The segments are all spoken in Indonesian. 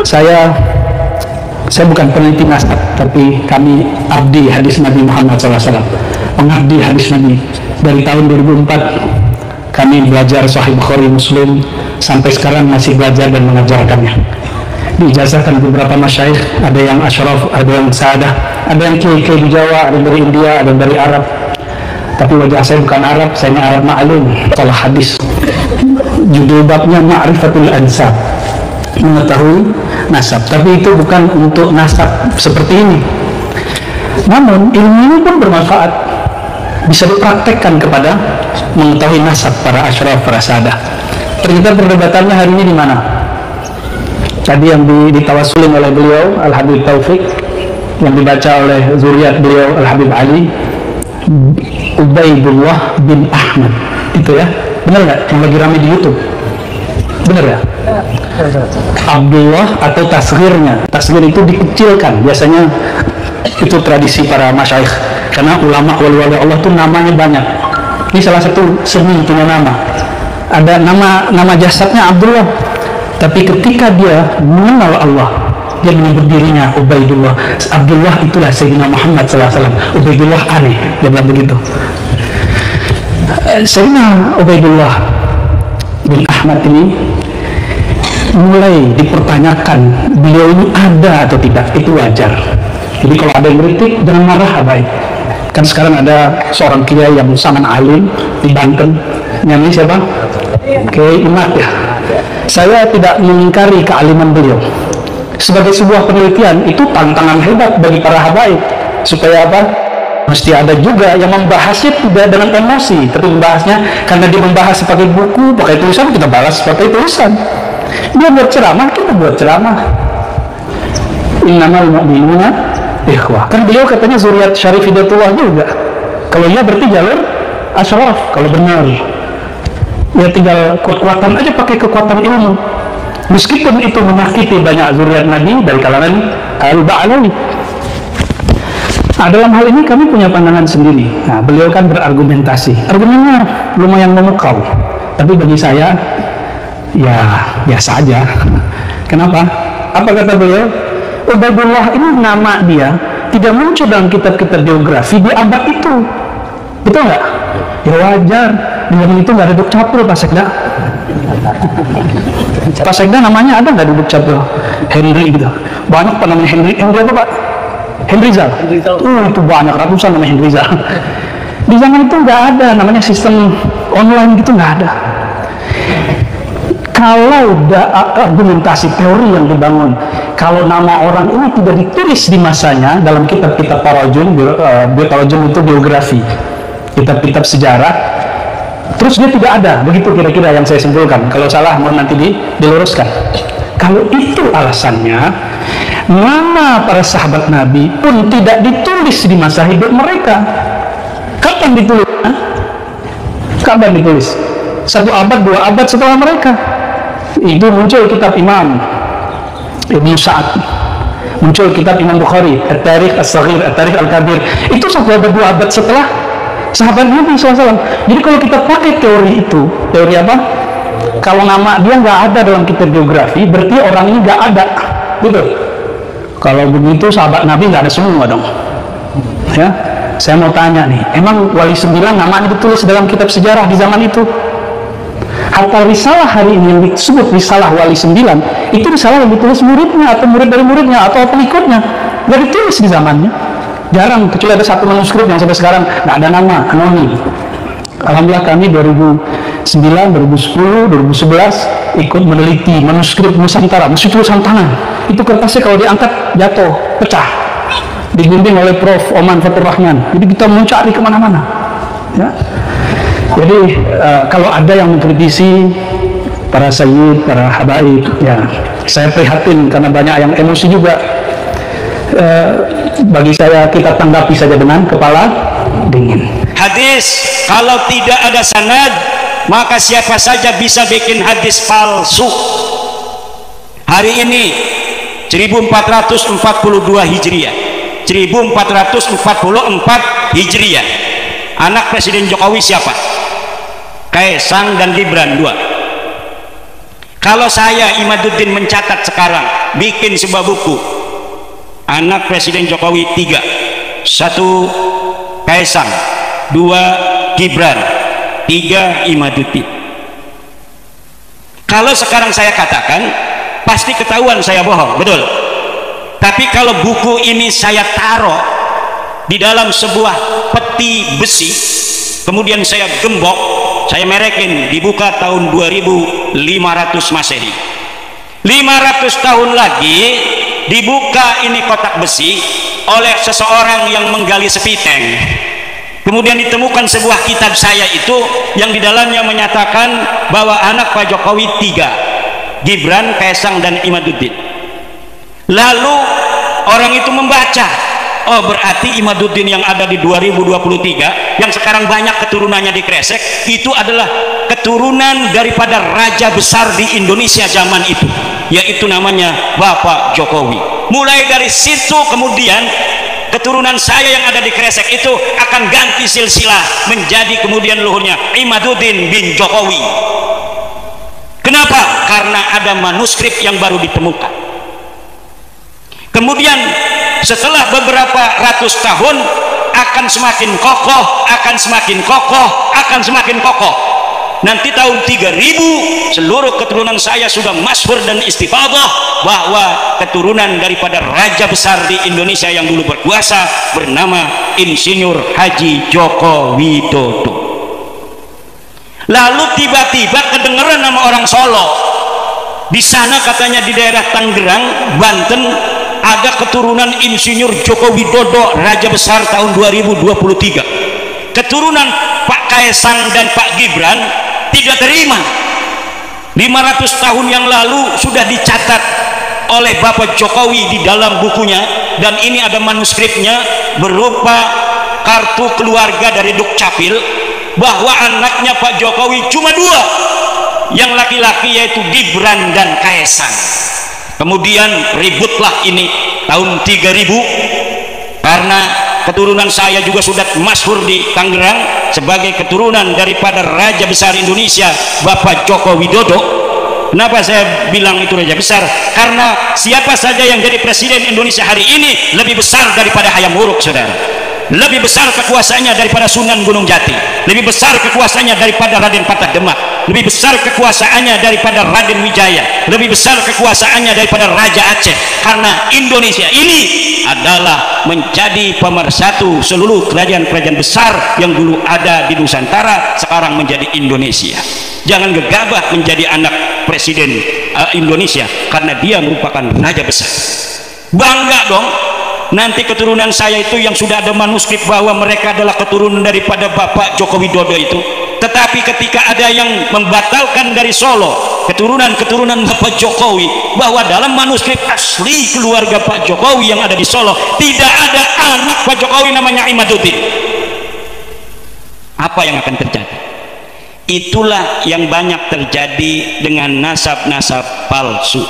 Saya bukan peneliti nasab, tapi kami abdi hadis Nabi Muhammad SAW, pengabdi hadis Nabi. Dari tahun 2004 kami belajar Sahih Bukhari Muslim, sampai sekarang masih belajar dan mengajarkannya. Diijazahkan beberapa masyayikh, ada yang asyraf, ada yang saadah, ada yang kiai-kiai di Jawa, ada yang dari India, ada yang dari Arab. Tapi wajah saya bukan Arab, saya ini Arab ma'lum, kalau hadis. Judul babnya Ma'rifatul Ansab, mengetahui nasab. Tapi itu bukan untuk nasab seperti ini. Namun ilmu ini pun bermanfaat, bisa dipraktekkan kepada mengetahui nasab para asyraf, para sadah. Ternyata perdebatannya hari ini di mana? Tadi yang ditawasulin oleh beliau Al-Habib Taufik, yang dibaca oleh zuriat beliau Al-Habib Ali, Ubaidullah bin Ahmad, itu ya, benar nggak? Yang lagi rame di YouTube, benar ya? Abdullah atau tasghirnya, tasghir itu dikecilkan, biasanya itu tradisi para masyayikh, karena ulama wali-wali Allah itu namanya banyak. Ini salah satu seni punya nama, ada nama jasadnya Abdullah, tapi ketika dia mengenal Allah, dia menyebut dirinya Ubaidullah. Abdullah itulah Sayyidina Muhammad SAW. Ubaidullah aneh, dia bilang begitu. Sayyidina Ubaidullah bin Ahmad ini mulai dipertanyakan, beliau ini ada atau tidak, itu wajar. Jadi kalau ada yang kritik, jangan marah, baik. Kan sekarang ada seorang kiai yang sangat alim di Banten, namanya siapa? Kiai Imat ya. Saya tidak mengingkari kealiman beliau. Sebagai sebuah penelitian, itu tantangan hebat bagi para habaib. Supaya apa? Mesti ada juga yang membahasnya tidak dengan emosi, tapi membahasnya karena dia membahas pakai buku, pakai tulisan, kita balas pakai tulisan. Dia buat ceramah, kita buat ceramah. Innamal mu'minuna ikhwah. Kan beliau katanya zuriat Syarif Hidayatullah juga. Kalau iya berarti jalur asyraf, kalau benar. Ya tinggal kekuatan aja, pakai kekuatan ilmu. Meskipun itu menyakiti banyak zuriat Nabi dari kalangan Al-Ba'alawi. Nah, dalam hal ini kami punya pandangan sendiri. Nah, beliau kan berargumentasi. Argumennya lumayan memukau. Tapi bagi saya, ya biasa aja. Kenapa? Apa kata beliau? Ubaidullah ini nama dia tidak muncul dalam kitab-kitab biografi di abad itu. Betul nggak? Ya wajar. Di zaman itu nggak ada Duk Capil, Pak Sekda. Pak Sekda namanya ada nggak di Duk Capil? Henry gitu. Banyak Pak namanya Henry. Henry apa Pak? Henryzal. Itu banyak, ratusan namanya Henryzal. Di zaman itu nggak ada namanya sistem online gitu, nggak ada. Kalau argumentasi teori yang dibangun, kalau nama orang ini tidak ditulis di masanya dalam kitab-kitab tarajum, tarajum itu biografi, kitab-kitab sejarah, terus dia tidak ada, begitu kira-kira yang saya simpulkan. Kalau salah mau nanti diluruskan. Kalau itu alasannya, nama para sahabat Nabi pun tidak ditulis di masa hidup mereka. Kapan ditulis? Kapan ditulis? 1 abad, 2 abad setelah mereka. Itu muncul kitab Imam Ibnu Sa'ad, muncul kitab Imam Bukhari, At-Tarikh As-Saghir, At-Tarikh Al-Kabir. Itu 1 abad, 2 abad setelah sahabat Nabi SAW. Jadi kalau kita pakai teori itu, teori apa? Kalau nama dia nggak ada dalam kitab biografi, berarti orang ini nggak ada, gitu. Kalau begitu sahabat Nabi nggak ada semua dong. Ya, saya mau tanya nih, emang Wali 9 namanya ditulis dalam kitab sejarah di zaman itu? Hatta risalah hari ini yang disebut risalah Wali 9, itu risalah yang ditulis muridnya atau murid dari muridnya atau pengikutnya, nggak ditulis di zamannya. Jarang, kecuali ada 1 manuskrip yang sampai sekarang nggak ada nama, anonim. Alhamdulillah kami 2009, 2010, 2011 ikut meneliti manuskrip Nusantara, masih tulisan tangan. Itu kertasnya kalau diangkat jatuh, pecah. Dibimbing oleh Prof. Oman Fatur Rahman. Jadi kita mencari kemana-mana. Ya. Jadi kalau ada yang mengkritisi para sayyid, para habaib, ya saya prihatin karena banyak yang emosi juga. Bagi saya kita tanggapi saja dengan kepala dingin. Hadis kalau tidak ada sanad, maka siapa saja bisa bikin hadis palsu. Hari ini 1442 Hijriah, 1444 Hijriah. Anak Presiden Jokowi siapa? Kaisang dan Gibran 2. Kalau saya Imaduddin mencatat sekarang, bikin sebuah buku, anak Presiden Jokowi 3, 1 Kaisang, 2 Gibran, 3 Imaduddin. Kalau sekarang saya katakan, pasti ketahuan saya bohong, betul. Tapi kalau buku ini saya taruh di dalam sebuah peti besi, kemudian saya gembok, saya merekin, dibuka tahun 2500 Masehi. 500 tahun lagi dibuka ini kotak besi oleh seseorang yang menggali sepiteng. Kemudian ditemukan sebuah kitab saya itu yang di dalamnya menyatakan bahwa anak Pak Jokowi 3, Gibran, Kaisang, dan Imaduddin. Lalu orang itu membaca, oh berarti Imaduddin yang ada di 2023 yang sekarang banyak keturunannya di Kresek itu adalah keturunan daripada raja besar di Indonesia zaman itu, yaitu namanya Bapak Jokowi. Mulai dari situ kemudian keturunan saya yang ada di Kresek itu akan ganti silsilah menjadi kemudian luhurnya Imaduddin bin Jokowi. Kenapa? Karena ada manuskrip yang baru ditemukan. Kemudian setelah beberapa ratus tahun akan semakin kokoh, akan semakin kokoh, akan semakin kokoh. Nanti tahun 3000 seluruh keturunan saya sudah masyhur dan istifadah bahwa keturunan daripada raja besar di Indonesia yang dulu berkuasa bernama Insinyur Haji Joko Widodo. Lalu tiba-tiba kedengeran nama orang Solo. Di sana katanya di daerah Tangerang, Banten ada keturunan Insinyur Joko Widodo raja besar tahun 2023. Keturunan Pak Kaisang dan Pak Gibran tidak terima. 500 tahun yang lalu sudah dicatat oleh Bapak Jokowi di dalam bukunya, dan ini ada manuskripnya berupa kartu keluarga dari Dukcapil bahwa anaknya Pak Jokowi cuma 2, yang laki-laki yaitu Gibran dan Kaisang. Kemudian ributlah ini tahun 3000 karena keturunan saya juga sudah masyhur di Tangerang sebagai keturunan daripada raja besar Indonesia Bapak Joko Widodo. Kenapa saya bilang itu raja besar? Karena siapa saja yang jadi presiden Indonesia hari ini lebih besar daripada Hayam Wuruk, saudara. Lebih besar kekuasaannya daripada Sunan Gunung Jati, lebih besar kekuasaannya daripada Raden Patah Demak, lebih besar kekuasaannya daripada Raden Wijaya, lebih besar kekuasaannya daripada Raja Aceh. Karena Indonesia ini adalah menjadi pemersatu seluruh kerajaan-kerajaan besar yang dulu ada di Nusantara, sekarang menjadi Indonesia. Jangan gegabah menjadi anak presiden Indonesia karena dia merupakan raja besar. Bangga dong. Nanti keturunan saya itu yang sudah ada manuskrip bahwa mereka adalah keturunan daripada Bapak Joko Widodo itu. Tetapi ketika ada yang membatalkan dari Solo keturunan-keturunan Bapak Jokowi, bahwa dalam manuskrip asli keluarga Pak Jokowi yang ada di Solo tidak ada anak Pak Jokowi namanya Imaduddin, apa yang akan terjadi? Itulah yang banyak terjadi dengan nasab-nasab palsu.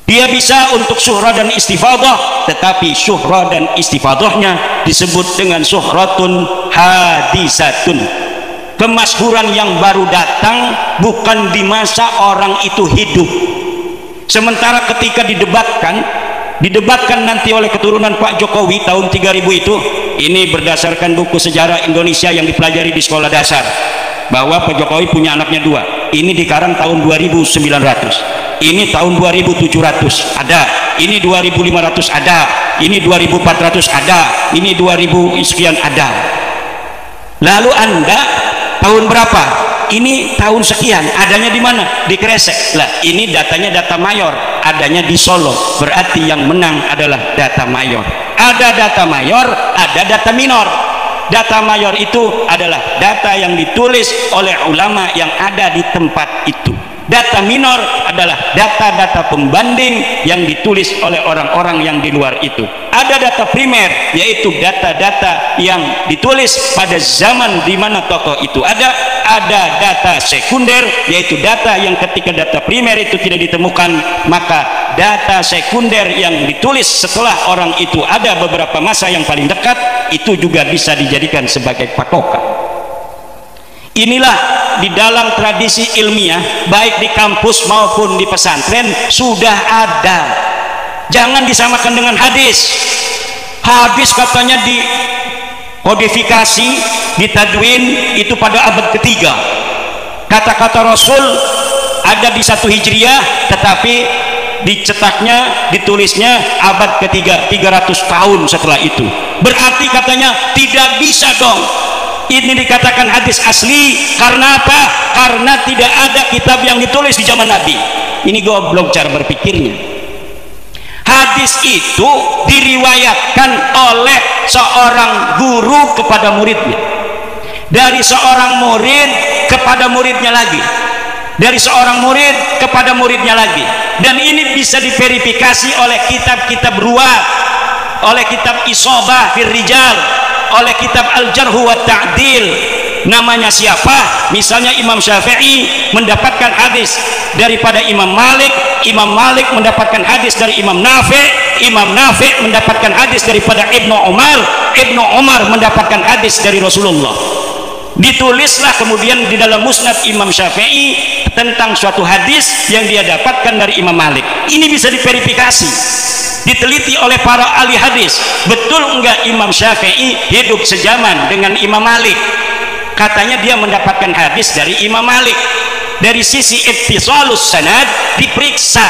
Dia bisa untuk syuhra dan istifadah, tetapi syuhra dan istifadahnya disebut dengan syuhratun hadisatun, kemasyhuran yang baru datang bukan di masa orang itu hidup. Sementara ketika didebatkan nanti oleh keturunan Pak Jokowi tahun 3000 itu, ini berdasarkan buku sejarah Indonesia yang dipelajari di sekolah dasar, bahwa Pak Jokowi punya anaknya 2. Ini dikarang tahun 2900, ini tahun 2700 ada, ini 2500 ada, ini 2400 ada, ini 2000 sekian ada. Lalu Anda tahun berapa? Ini tahun sekian, adanya di mana? Di Kresek. Lah, ini datanya data mayor, adanya di Solo. Berarti yang menang adalah data mayor. Ada data mayor, ada data minor. Data mayor itu adalah data yang ditulis oleh ulama yang ada di tempat itu. Data minor adalah data-data pembanding yang ditulis oleh orang-orang yang di luar itu. Ada data primer, yaitu data-data yang ditulis pada zaman di mana tokoh itu ada. Ada data sekunder, yaitu data yang ketika data primer itu tidak ditemukan, maka data sekunder yang ditulis setelah orang itu ada beberapa masa yang paling dekat, itu juga bisa dijadikan sebagai patokan. Inilah di dalam tradisi ilmiah baik di kampus maupun di pesantren sudah ada. Jangan disamakan dengan hadis. Hadis katanya di kodifikasi, di tadwin itu pada abad ketiga. Kata-kata Rasul ada di 1 Hijriah, tetapi dicetaknya, ditulisnya abad ketiga, 300 tahun setelah itu. Berarti katanya tidak bisa dong ini dikatakan hadis asli. Karena apa? Karena tidak ada kitab yang ditulis di zaman Nabi. Ini goblok cara berpikirnya. Hadis itu diriwayatkan oleh seorang guru kepada muridnya, dari seorang murid kepada muridnya lagi, dari seorang murid kepada muridnya lagi, dan ini bisa diverifikasi oleh kitab-kitab ruwat, oleh kitab Isobah fir Rijal, oleh kitab Al-Jarh wa Ta'dil. Namanya siapa? Misalnya Imam Syafi'i mendapatkan hadis daripada Imam Malik, Imam Malik mendapatkan hadis dari Imam Nafi', Imam Nafi' mendapatkan hadis daripada Ibnu Umar, Ibnu Umar mendapatkan hadis dari Rasulullah. Ditulislah kemudian di dalam Musnad Imam Syafi'i tentang suatu hadis yang dia dapatkan dari Imam Malik. Ini bisa diverifikasi, diteliti oleh para ahli hadis. Betul enggak Imam Syafi'i hidup sejaman dengan Imam Malik? Katanya dia mendapatkan hadis dari Imam Malik. Dari sisi ittisalus sanad diperiksa.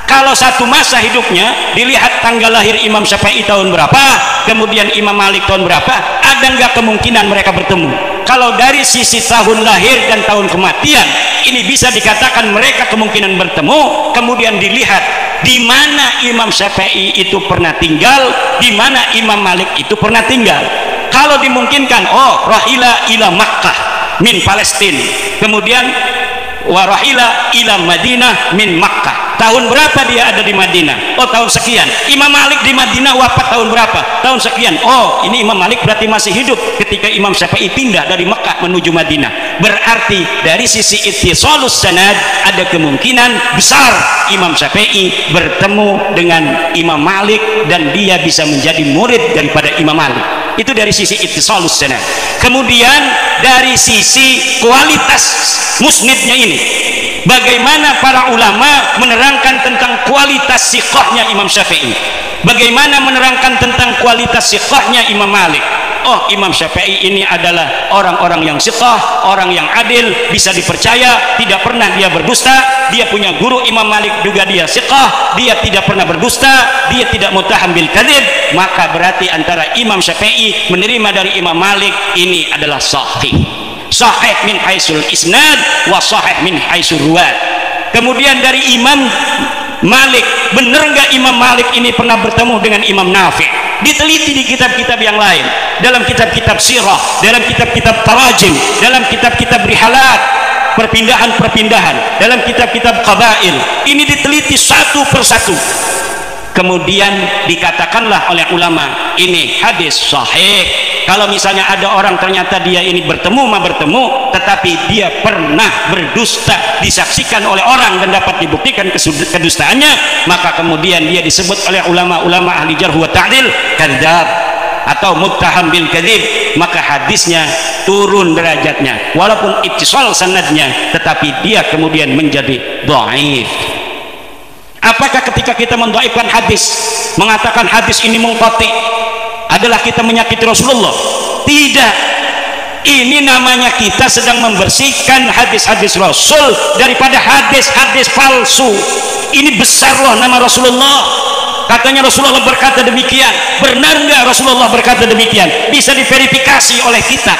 Kalau satu masa hidupnya dilihat tanggal lahir Imam Syafi'i tahun berapa, kemudian Imam Malik tahun berapa, ada enggak kemungkinan mereka bertemu? Kalau dari sisi tahun lahir dan tahun kematian, ini bisa dikatakan mereka kemungkinan bertemu. Kemudian dilihat di mana Imam Syafi'i itu pernah tinggal, di mana Imam Malik itu pernah tinggal. Kalau dimungkinkan, oh rahila ila Makkah min Palestina, kemudian warahila ila Madinah min Makkah. Tahun berapa dia ada di Madinah? Oh tahun sekian. Imam Malik di Madinah wafat tahun berapa? Tahun sekian. Oh ini Imam Malik berarti masih hidup ketika Imam Syafi'i pindah dari Makkah menuju Madinah. Berarti dari sisi ittisalus sanad ada kemungkinan besar Imam Syafi'i bertemu dengan Imam Malik dan dia bisa menjadi murid daripada Imam Malik. Itu dari sisi ittisalus sanad. Kemudian dari sisi kualitas musnidnya ini, bagaimana para ulama menerangkan tentang kualitas siqahnya Imam Syafi'i, bagaimana menerangkan tentang kualitas siqahnya Imam Malik. Oh Imam Syafi'i ini adalah orang-orang yang siqah, orang yang adil, bisa dipercaya, tidak pernah dia berdusta. Dia punya guru Imam Malik juga dia siqah, dia tidak pernah berdusta, dia tidak muttaham bil kadzib. Maka berarti antara Imam Syafi'i menerima dari Imam Malik ini adalah sahih. Sahih min haisul isnad wa sahih min haisul ruwat. Kemudian dari Imam Malik, benar nggak Imam Malik ini pernah bertemu dengan Imam Nafi'? Diteliti di kitab-kitab yang lain, dalam kitab-kitab sirah, dalam kitab-kitab tarajim, dalam kitab-kitab rihalat, perpindahan-perpindahan, dalam kitab-kitab qabail. Ini diteliti satu persatu. Kemudian dikatakanlah oleh ulama ini hadis sahih. Kalau misalnya ada orang ternyata dia ini bertemu tetapi dia pernah berdusta, disaksikan oleh orang dan dapat dibuktikan kedustaannya, maka kemudian dia disebut oleh ulama-ulama ahli jarh wa ta'dil kadzdzab atau muttaham bil kadzib. Maka hadisnya turun derajatnya, walaupun ittisal sanadnya, tetapi dia kemudian menjadi dhaif. Apakah ketika kita mendhaifkan hadis, mengatakan hadis ini munqati, adalah kita menyakiti Rasulullah? Tidak. Ini namanya kita sedang membersihkan hadis-hadis Rasul daripada hadis-hadis palsu. Ini besar loh nama Rasulullah. Katanya Rasulullah berkata demikian. Benar nggak Rasulullah berkata demikian? Bisa diverifikasi oleh kita.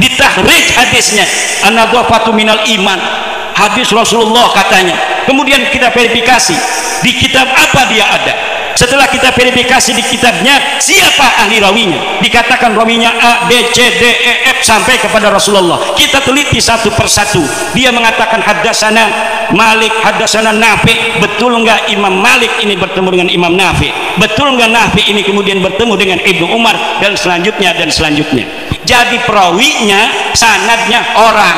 Ditahrij hadisnya. An-nadhafatu minal iman. Hadis Rasulullah katanya. Kemudian kita verifikasi di kitab apa dia ada. Setelah kita verifikasi di kitabnya, siapa ahli rawinya, dikatakan rawinya A, B, C, D, E, F sampai kepada Rasulullah. Kita teliti satu persatu. Dia mengatakan haddatsana Malik, haddatsana Nafi'. Betul enggak Imam Malik ini bertemu dengan Imam Nafi'? Betul enggak Nafi' ini kemudian bertemu dengan Ibnu Umar dan selanjutnya dan selanjutnya? Jadi perawinya, sanadnya orang.